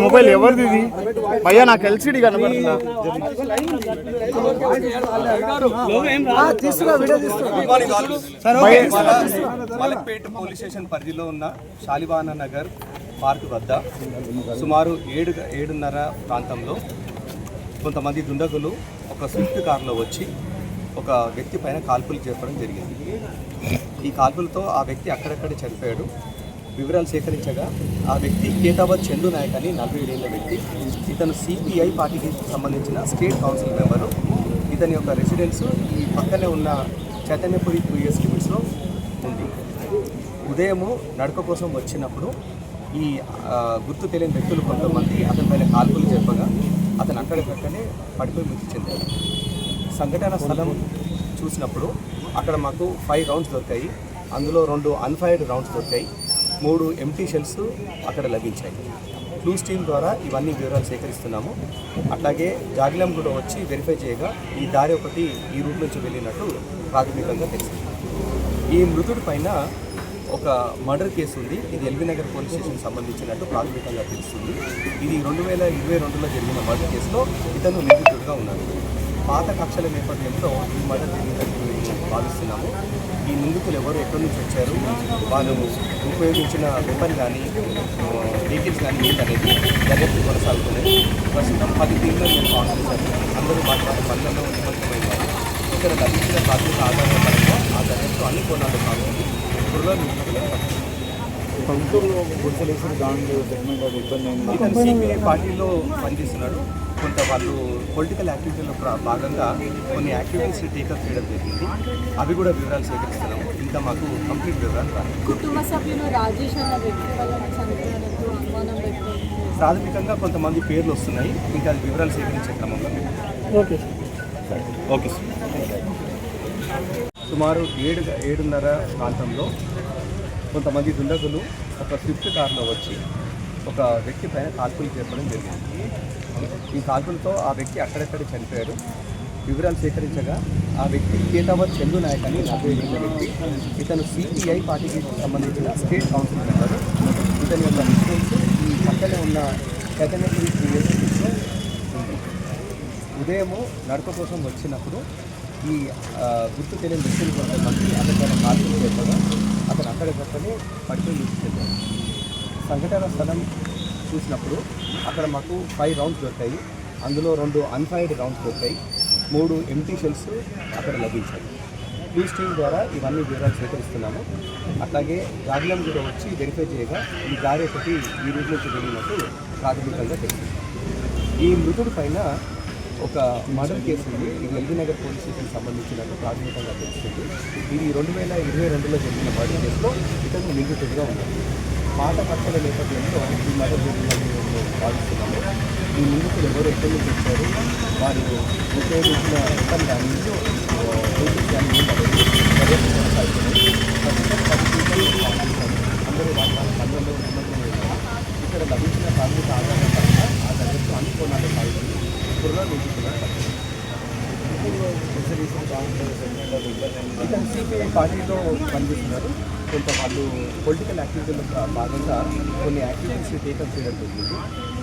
Mobile ఎవరిది ఇది భయ్యా? నాకు ఎల్సిడి కనబడుతుందా? మలక్పేట్ పోలీస్ స్టేషన్ పరిధిలో ఉన్న శాలివాన నగర్ పార్క్ వద్ద సుమారు 7:30 ప్రాంతంలో కొంతమంది దుండగులు ఒక స్విఫ్ట్ కారులో వచ్చి ఒక వ్యక్తి పైన కాల్పులు చేపడం జరిగింది. ఈ కాల్పులతో ఆ వ్యక్తి అక్కడక్కడే చనిపోయాడు. వివరాలు సేకరించగా ఆ వ్యక్తి కేతావత్ చందు నాయక్ అని 47 ఏళ్ల వ్యక్తి. ఇతను సిపిఐ పార్టీకి సంబంధించిన స్టేట్ కౌన్సిల్ మెంబరు. ఇతని యొక్క రెసిడెన్స్ ఈ పక్కనే ఉన్న చైతన్యపురి 2 ఇయర్స్ లిమిట్స్లో ఉంది. ఉదయము నడక కోసం వచ్చినప్పుడు ఈ గుర్తు తెలియని వ్యక్తులు కొంతమంది అతని పైన కాల్పులు చెప్పగా అతను అక్కడికక్కడనే పడిపోయి మృతి చెందాడు. సంఘటన స్థలం చూసినప్పుడు అక్కడ మాకు 5 రౌండ్స్ దొరికాయి. అందులో 2 అన్ఫైర్డ్ రౌండ్స్ దొరికాయి. 3 ఎంటీ షెల్స్ అక్కడ లభించాయి. క్లూస్ టీమ్ ద్వారా ఇవన్నీ వివరాలు సేకరిస్తున్నాము. అట్లాగే జాగిలం కూడా వచ్చి వెరిఫై చేయగా ఈ దారి ఒకటి ఈ రూట్ నుంచి వెళ్ళినట్టు ప్రాథమికంగా తెలిసింది. ఈ మృతుడి పైన ఒక మర్డర్ కేసు ఉంది. ఇది ఎల్బీ నగర్ పోలీస్ స్టేషన్కి సంబంధించినట్టు ప్రాథమికంగా తెలుస్తుంది. ఇది 2022లో జరిగిన మర్డర్ కేసులో ఇతను నిందితుడిగా ఉన్నాడు. పాత కక్షల నేపథ్యంలో ఈ మర్డర్ జరిగిందని మేము భావిస్తున్నాము. ఈ నిందితులు ఎవరు, ఎక్కడి నుంచి వచ్చారు, వాళ్ళు ఉపయోగించిన వెపన్ కానీ వెహికల్స్ కానీ ఏంటనేది దర్యాప్తు కొనసాగుతున్నాయి. ప్రస్తుతం 10 టీంలో నేను కాల్ చేశాను. అందరూ వాటి పనులలో నిమగ్నమైనారు. ఇక్కడ లభించిన ప్రాథమిక ఆధారాల పరంగా ఆ దర్యాప్తు అన్ని కోణాలు సాగుతుంది. ఇతను సిపిఐ పార్టీలో పనిచేస్తున్నాడు. కొంత వాళ్ళు పొలిటికల్ యాక్టివిటీలో భాగంగా కొన్ని యాక్టివిటీస్ టేకప్ చేయడం జరిగింది. అవి కూడా వివరాలు సేకరిస్తున్నాము. ఇంకా మాకు కంప్లీట్ వివరాలు రాదు. ప్రాథమికంగా కొంతమంది పేర్లు వస్తున్నాయి. ఇంకా అది వివరాలు సేకరించే క్రమంలో ఓకే సార్. సుమారు 7:30 ప్రాంతంలో కొంతమంది దుండగులు ఒక స్విఫ్ట్ కారులో వచ్చి ఒక వ్యక్తి పైన కాల్పులు చేపడం జరిగింది. ఈ కాల్పులతో ఆ వ్యక్తి అక్కడక్కడే చనిపోయాడు. వివరాలు సేకరించగా ఆ వ్యక్తి కేతావత్ చందు నాయక్ అని 47 ఏళ్ల వ్యక్తి. ఇతను సిపిఐ పార్టీకి సంబంధించిన స్టేట్ కౌన్సిల్ మెంబరు. ఇతని యొక్క రెసిడెన్స్ ఈ పక్కనే ఉన్న చైతన్యపురి 2 ఇయర్స్ లిమిట్స్లో ఉంది. ఉదయము నడక కోసం వచ్చినప్పుడు ఈ గుర్తు తెలియని వ్యక్తులు కొంతమంది అతని కాల్పులు చేపగా అతను అక్కడికక్కడే పడిపోయి మృతి చెందాడు. సంఘటన స్థలం చూసినప్పుడు అక్కడ మాకు 5 రౌండ్స్ దొరికాయి. అందులో 2 అన్ఫైర్డ్ రౌండ్స్ దొరికాయి. 3 ఎంటీ షెల్స్ అక్కడ లభించాయి. క్లూస్ టీమ్ ద్వారా ఇవన్నీ వివరాలు సేకరిస్తున్నాము. అట్లాగే జాగిలం కూడా వచ్చి వెరిఫై చేయగా ఈ దారి ఒకటి ఈ రూట్ నుంచి వెళ్ళినట్టు ప్రాథమికంగా తెలిసింది. ఈ మృతుడి పైన ఒక మర్డర్ కేసు ఉంది. ఇది ఎల్బీ నగర్ పోలీస్ స్టేషన్కి సంబంధించినట్టు ప్రాథమికంగా తెలుస్తుంది. ఇది 2022లో జరిగిన మర్డర్ కేసులో ఇతను నిందితుడిగా ఉన్నాడు. పాత కక్షల నేపథ్యంలో ఈ మర్డర్ జరిగిందని మేము భావిస్తున్నాము. ఈ నిందితులు ఎవరు, ఎక్కడి నుంచి వచ్చారు, వారు ఉపయోగించిన వెపన్ కానీ వెహికల్స్ కానీ దర్యాప్తు కొనసాగుతున్నాయి. ప్రస్తుతం 10 అందరూ వాటి పనులలో నిమగ్నమైనారు. ఇక్కడ లభించిన ప్రాథమిక ఆధారాల పరంగా ఆ దర్యాప్తు అన్ని కోణాలు సాగుతుంది. ఇతను సిపిఐ పార్టీలో పనిచేస్తున్నారు. కొంత వాళ్ళు పొలిటికల్ యాక్టివిటీలో భాగంగా కొన్ని యాక్టివిటీస్ టేకప్ చేయడం జరిగింది.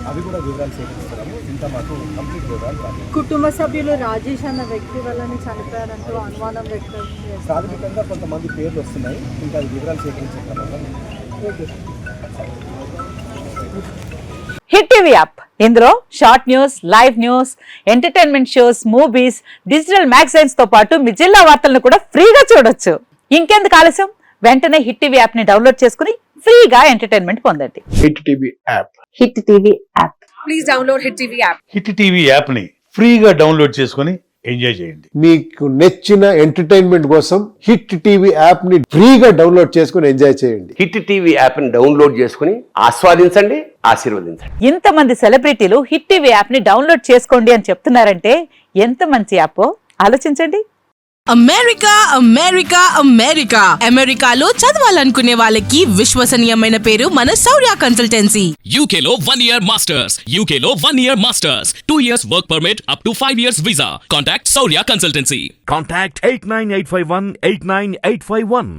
అవి కూడా వివరాలు సేకరిస్తున్నాము. ఇంకా మాకు కంప్లీట్ వివరాలు రాదు. కుటుంబ సభ్యులు రాజేష్ అన్న వ్యక్తి వల్లనే చనిపోయారంటూ అనుమానం వ్యక్తం. ప్రాథమికంగా కొంతమంది పేర్లు వస్తున్నాయి. ఇంకా అది వివరాలు సేకరించే క్రమంలో హిట్ టీవీ యాప్, ఇందులో short news, live news, entertainment shows, movies, digital magazines తో పాటు మీ జిల్లా వార్తలను కూడా ఫ్రీగా చూడొచ్చు. ఇంకెందుకు ఆలస్యం, వెంటనే హిట్ టీవీ యాప్ ని డౌన్లోడ్ చేసుకుని ఫ్రీగా ఎంటర్టైన్మెంట్ పొందండి. Hit TV app. Hit TV app. Please download hit TV app. Hit TV app ని ఫ్రీగా డౌన్లోడ్ చేసుకుని ఎంజాయ్ చేయండి. మీకు నచ్చిన ఎంటర్టైన్మెంట్ కోసం హిట్ టీవీ యాప్ ని ఫ్రీగా డౌన్లోడ్ చేసుకుని ఎంజాయ్ చేయండి. హిట్ టీవీ యాప్ ని డౌన్లోడ్ చేసుకుని ఆస్వాదించండి, ఆశీర్వదించండి. ఇంతమంది సెలబ్రిటీలు హిట్ టీవీ యాప్ ని డౌన్లోడ్ చేసుకోండి అని చెప్తున్నారంటే ఎంత మంచి యాప్ ఆలోచించండి. అమెరికా అమెరికా అమెరికా అమెరికాలో చదవాలనుకునే వాళ్ళకి విశ్వసనీయమైన పేరు మన శౌర్య కన్సల్టెన్సీ. UK లో 1 year masters, UK లో 1 year masters, 2 years work permit up to 5 years visa. Contact Saurya Consultancy. Contact 89851 89851.